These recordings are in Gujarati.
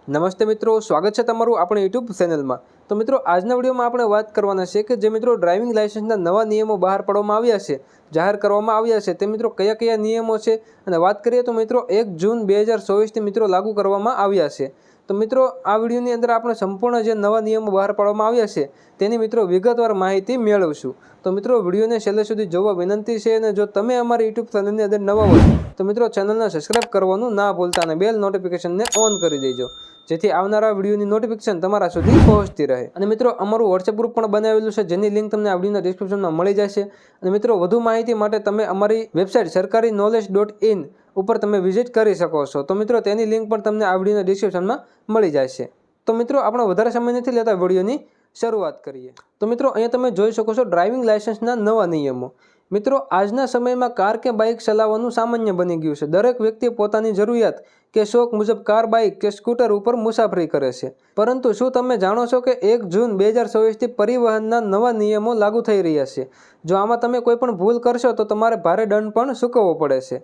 નમસ્તે મિત્રો, સ્વાગત છે તમારું આપણી યુટ્યુબ ચેનલમાં। તો મિત્રો, આજના વિડીયોમાં આપણે વાત કરવાના છે કે જે મિત્રો ડ્રાઇવિંગ લાયસન્સના નવા નિયમો બહાર પાડવામાં આવ્યા છે, જાહેર કરવામાં આવ્યા છે, તે મિત્રો કયા કયા નિયમો છે અને વાત કરીએ તો મિત્રો 1 જૂન 2024થી મિત્રો લાગુ કરવામાં આવ્યા છે। તો મિત્રો આ વિડીયોની અંદર આપણે સંપૂર્ણ જે નવા નિયમો બહાર પાડવામાં આવ્યા છે તેની મિત્રો વિગતવાર માહિતી મેળવશું। તો મિત્રો વિડીયોને છેલ્લે સુધી જોવા વિનંતી છે અને જો તમે અમારી યુટ્યુબ ચેનલની અંદર નવા હોય તો મિત્રો ચેનલને સબસ્ક્રાઇબ કરવાનું ના ભૂલતા અને બેલ નોટિફિકેશનને ઓન કરી દેજો, જેથી આવનારા વિડીયોની નોટિફિકેશન તમારા સુધી પહોંચતી રહે। અને મિત્રો અમારું વોટ્સએપ ગ્રુપ પણ બનાવેલું છે, જેની લિંક તમને આ વિડીયોના ડિસ્ક્રિપ્શનમાં મળી જશે। અને મિત્રો વધુ માહિતી માટે તમે અમારી વેબસાઇટ sarkariknowledge.in ઉપર તમે વિઝિટ કરી શકો છો। તો મિત્રો તેની લિંક પણ તમને આ વિડીયોના ડિસ્ક્રિપ્શનમાં મળી જશે। તો મિત્રો આપણે વધારે સમય નથી લેતા, વિડીયોની શરૂઆત કરીએ। તો મિત્રો અહીંયા તમે જોઈ શકો છો ડ્રાઇવિંગ લાયસન્સના નવા નિયમો। મિત્રો આજના સમયમાં કાર કે બાઇક ચલાવવાનું સામાન્ય બની ગયું છે। દરેક વ્યક્તિ પોતાની જરૂરિયાત કે શોખ મુજબ કાર, બાઇક કે સ્કૂટર ઉપર મુસાફરી કરે છે। પરંતુ શું તમે જાણો છો કે 1 જૂન 2024થી પરિવહનના નવા નિયમો લાગુ થઈ રહ્યા છે? જો આમાં તમે કોઈ પણ ભૂલ કરશો તો તમારે ભારે દંડ પણ ચૂકવવો પડે છે।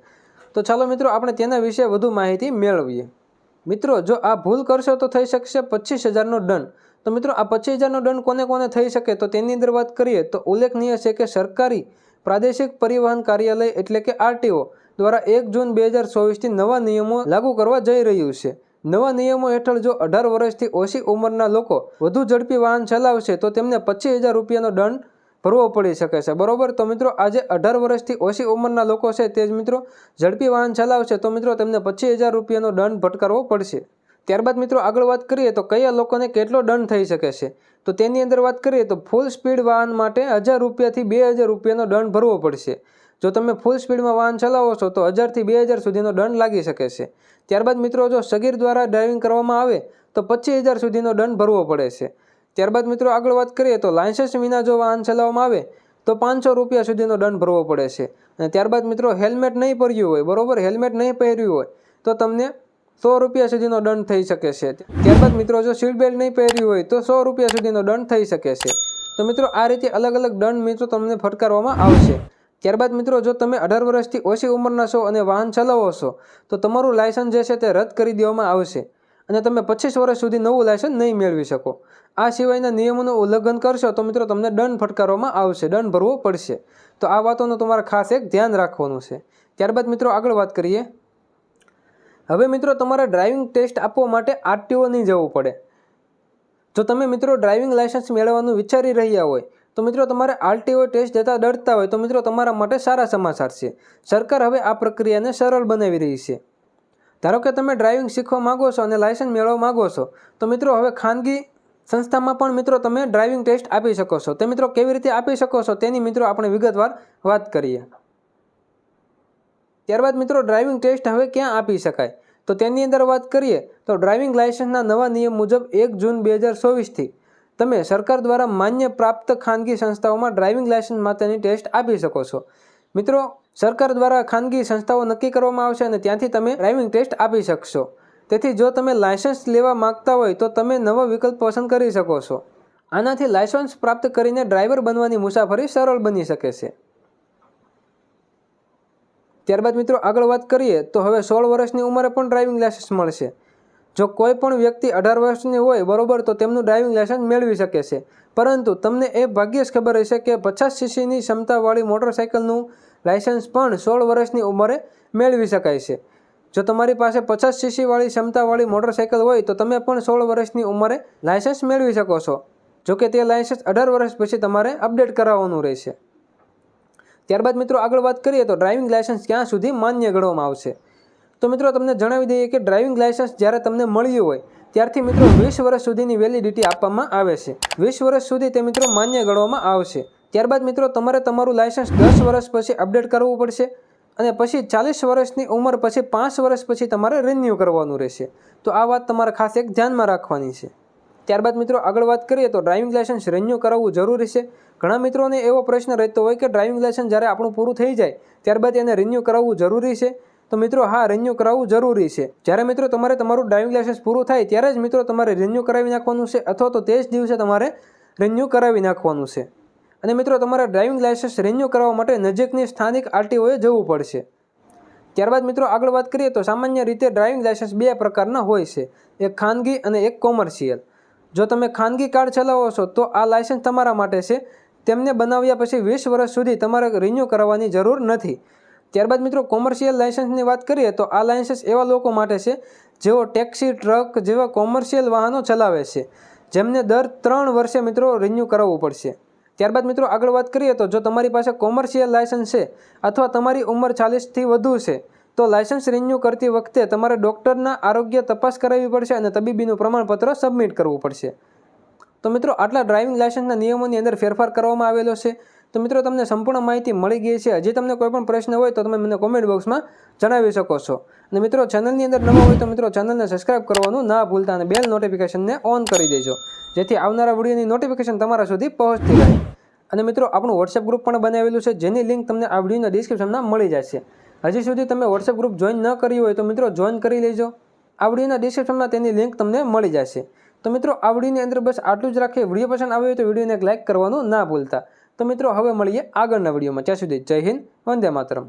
તો ચાલો મિત્રો આપણે તેના વિશે વધુ માહિતી મેળવીએ। મિત્રો જો આ ભૂલ કરશો તો થઈ શકશે 25,000નો દંડ। તો મિત્રો આ 25,000નો દંડ કોને કોને થઈ શકે, તો તેની અંદર વાત કરીએ તો ઉલ્લેખનીય છે કે સરકારી પ્રાદેશિક પરિવહન કાર્યાલય એટલે કે RTO દ્વારા 1 જૂન 2024થી નવા નિયમો લાગુ કરવા જઈ રહ્યું છે। નવા નિયમો હેઠળ જો 18 વર્ષથી ઓછી ઉંમરના લોકો વધુ ઝડપી વાહન ચલાવશે તો તેમને 25,000 રૂપિયાનો દંડ ભરવો પડી શકે છે, બરોબર। તો મિત્રો આજે 18 વર્ષથી ઓછી ઉંમરના લોકો છે તે જ મિત્રો ઝડપી વાહન ચલાવશે તો મિત્રો તેમને 25,000 રૂપિયાનો દંડ ફટકારવો પડશે। ત્યારબાદ મિત્રો આગળ વાત કરીએ તો કયા લોકોને કેટલો દંડ થઈ શકે છે, તો તેની અંદર વાત કરીએ તો ફૂલ સ્પીડ વાહન માટે 1,000 રૂપિયાથી 2,000 રૂપિયાનો દંડ ભરવો પડશે। જો તમે ફૂલ સ્પીડમાં વાહન ચલાવો છો તો 1,000થી 2,000 સુધીનો દંડ લાગી શકે છે। ત્યારબાદ મિત્રો જો સગીર દ્વારા ડ્રાઇવિંગ કરવામાં આવે તો 25,000 સુધીનો દંડ ભરવો પડે છે। ત્યારબાદ મિત્રો આગળ વાત કરીએ તો લાયસન્સ વિના જો વાહન ચલાવવામાં આવે તો 500 રૂપિયા સુધીનો દંડ ભરવો પડે છે। અને ત્યારબાદ મિત્રો હેલ્મેટ નહીં પહેર્યું હોય, બરોબર, હેલ્મેટ નહીં પહેર્યું હોય તો તમને 100 રૂપિયા સુધીનો દંડ થઈ શકે છે। ત્યારબાદ મિત્રો જો સીટ બેલ્ટ નહીં પહેર્યું હોય તો 100 રૂપિયા સુધીનો દંડ થઈ શકે છે। તો મિત્રો આ રીતે અલગ અલગ દંડ મિત્રો તમને ફટકારવામાં આવશે। ત્યારબાદ મિત્રો જો તમે 18 વર્ષથી ઓછી ઉંમરના છો અને વાહન ચલાવો છો તો તમારું લાયસન્સ જે છે તે રદ કરી દેવામાં આવશે અને તમે 25 વર્ષ સુધી નવું લાયસન્સ નહીં મેળવી શકો। આ સિવાયના નિયમોનું ઉલ્લંઘન કરશો તો મિત્રો તમને દંડ ફટકારવામાં આવશે, દંડ ભરવો પડશે। તો આ વાતોનું તમારે ખાસ એક ધ્યાન રાખવાનું છે। ત્યારબાદ મિત્રો આગળ વાત કરીએ। હવે મિત્રો તમારે ડ્રાઇવિંગ ટેસ્ટ આપવા માટે RTO નહીં જવું પડે। જો તમે મિત્રો ડ્રાઇવિંગ લાયસન્સ મેળવવાનું વિચારી રહ્યા હોય તો મિત્રો તમારે RTO ટેસ્ટ દેતા ડરતા હોય તો મિત્રો તમારા માટે સારા સમાચાર છે। સરકાર હવે આ પ્રક્રિયાને સરળ બનાવી રહી છે। ધારો કે તમે ડ્રાઇવિંગ શીખવા માંગો છો અને લાયસન્સ મેળવવા માંગો છો તો મિત્રો હવે ખાનગી સંસ્થામાં પણ મિત્રો તમે ડ્રાઇવિંગ ટેસ્ટ આપી શકો છો। તે મિત્રો કેવી રીતે આપી શકો છો તેની મિત્રો આપણે વિગતવાર વાત કરીએ। ત્યારબાદ મિત્રો ડ્રાઇવિંગ ટેસ્ટ હવે ક્યાં આપી શકાય, તો તેની અંદર વાત કરીએ તો ડ્રાઇવિંગ લાયસન્સના નવા નિયમ મુજબ 1 જૂન 2024થી તમે સરકાર દ્વારા માન્ય પ્રાપ્ત ખાનગી સંસ્થાઓમાં ડ્રાઇવિંગ લાયસન્સ માટેની ટેસ્ટ આપી શકો છો। મિત્રો સરકાર દ્વારા ખાનગી સંસ્થાઓ નક્કી કરવામાં આવશે અને ત્યાંથી તમે ડ્રાઇવિંગ ટેસ્ટ આપી શકશો। તેથી જો તમે લાયસન્સ લેવા માંગતા હોય તો તમે નવો વિકલ્પ પસંદ કરી શકો છો। આનાથી લાયસન્સ પ્રાપ્ત કરીને ડ્રાઈવર બનવાની મુસાફરી સરળ બની શકે છે। ત્યારબાદ મિત્રો આગળ વાત કરીએ તો હવે 16 વર્ષની ઉંમરે પણ ડ્રાઇવિંગ લાયસન્સ મળશે। જો કોઈ પણ વ્યક્તિ 18 વર્ષની હોય, બરોબર, તો તેમનું ડ્રાઇવિંગ લાયસન્સ મેળવી શકે છે। પરંતુ તમને એ ભાગ્યે જ ખબર હશે કે 50 સીસીની ક્ષમતાવાળી મોટરસાઇકલનું લાયસન્સ પણ 16 વર્ષની ઉંમરે મેળવી શકાય છે। જો તમારી પાસે 50 સીસીવાળી ક્ષમતાવાળી મોટરસાઇકલ હોય તો તમે પણ 16 વર્ષની ઉંમરે લાયસન્સ મેળવી શકો છો। જોકે તે લાયસન્સ 18 વર્ષ પછી તમારે અપડેટ કરાવવાનું રહેશે। ત્યારબાદ મિત્રો આગળ વાત કરીએ તો ડ્રાઇવિંગ લાયસન્સ ક્યાં સુધી માન્ય ગણવામાં આવશે, તો મિત્રો તમને જણાવી દઈએ કે ડ્રાઇવિંગ લાયસન્સ જ્યારે તમને મળ્યું હોય ત્યારથી મિત્રો 20 વર્ષ સુધીની વેલિડિટી આપવામાં આવે છે। 20 વર્ષ સુધી તે મિત્રો માન્ય ગણવામાં આવશે। ત્યારબાદ મિત્રો તમારે તમારું લાયસન્સ 10 વર્ષ પછી અપડેટ કરવું પડશે અને પછી 40 વર્ષની ઉંમર પછી 5 વર્ષ પછી તમારે રિન્યૂ કરવાનું રહેશે। તો આ વાત તમારે ખાસ એક ધ્યાનમાં રાખવાની છે। ત્યારબાદ મિત્રો આગળ વાત કરીએ તો ડ્રાઇવિંગ લાયસન્સ રિન્યૂ કરાવવું જરૂરી છે। ઘણા મિત્રોને એવો પ્રશ્ન રહેતો હોય કે ડ્રાઇવિંગ લાયસન્સ જ્યારે આપણું પૂરું થઈ જાય ત્યારબાદ એને રિન્યૂ કરાવવું જરૂરી છે? તો મિત્રો હા, રિન્યૂ કરાવવું જરૂરી છે। જ્યારે મિત્રો તમારે તમારું ડ્રાઇવિંગ લાયસન્સ પૂરું થાય ત્યારે જ મિત્રો તમારે રિન્યૂ કરાવી નાખવાનું છે અથવા તો તે જ દિવસે તમારે રિન્યૂ કરાવી નાખવાનું છે। અને મિત્રો તમારે ડ્રાઇવિંગ લાયસન્સ રિન્યૂ કરાવવા માટે નજીકની સ્થાનિક RTOએ જવું પડશે। ત્યારબાદ મિત્રો આગળ વાત કરીએ તો સામાન્ય રીતે ડ્રાઇવિંગ લાયસન્સ બે પ્રકારના હોય છે, એક ખાનગી અને એક કોમર્શિયલ. જો તમે ખાનગી કાર ચલાવો છો તો આ લાયસન્સ તમારા માટે છે. તેમને બનાવ્યા પછી 20 વર્ષ સુધી તમારે રિન્યૂ કરાવવાની જરૂર નથી. ત્યારબાદ મિત્રો કોમર્શિયલ લાયસન્સની વાત કરીએ તો આ લાયસન્સ એવા લોકો માટે છે જેઓ ટેક્સી, ટ્રક જેવા કોમર્શિયલ વાહનો ચલાવે છે, જેમને દર 3 વર્ષે મિત્રો રિન્યૂ કરાવવું પડશે. ત્યારબાદ મિત્રો આગળ વાત કરીએ તો જો તમારી પાસે કોમર્શિયલ લાયસન્સ છે અથવા તમારી ઉંમર 40થી વધુ છે તો લાયસન્સ રિન્યૂ કરતી વખતે તમારે ડૉક્ટરના આરોગ્ય તપાસ કરાવવી પડશે અને તબીબીનું પ્રમાણપત્ર સબમિટ કરવું પડશે. તો મિત્રો આટલા ડ્રાઇવિંગ લાયસન્સના નિયમોની અંદર ફેરફાર કરવામાં આવેલો છે. તો મિત્રો તમને સંપૂર્ણ માહિતી મળી ગઈ છે. હજી તમને કોઈ પણ પ્રશ્ન હોય તો તમે મને કોમેન્ટ બોક્સમાં જણાવી શકો છો. અને મિત્રો ચેનલની અંદર નવા હોય તો મિત્રો ચેનલને સબસ્ક્રાઇબ કરવાનું ના ભૂલતા અને બેલ નોટિફિકેશનને ઓન કરી દેજો, જેથી આવનારા વિડીયોની નોટિફિકેશન તમારા સુધી પહોંચતી રહે. અને મિત્રો આપણું વોટ્સએપ ગ્રુપ પણ બનાવેલું છે, જેની લિંક તમને આ વિડીયોના ડિસ્ક્રિપ્શનમાં મળી જશે. હજી સુધી તમે વોટ્સએપ ગ્રુપ જોઈન ન કર્યું હોય તો મિત્રો જોઈન કરી લેજો. આ વિડીયોના ડિસ્ક્રિપ્શનમાં તેની લિંક તમને મળી જશે. તો મિત્રો આ વિડીયોની અંદર બસ આટલું જ રાખીએ. વિડીયો પસંદ આવ્યો હોય તો વિડીયોને એક લાઇક કરવાનું ના ભૂલતા. તો મિત્રો હવે મળીએ આગળના વિડીયોમાં. ત્યાં સુધી જય હિન્દ, વંદે માતરમ.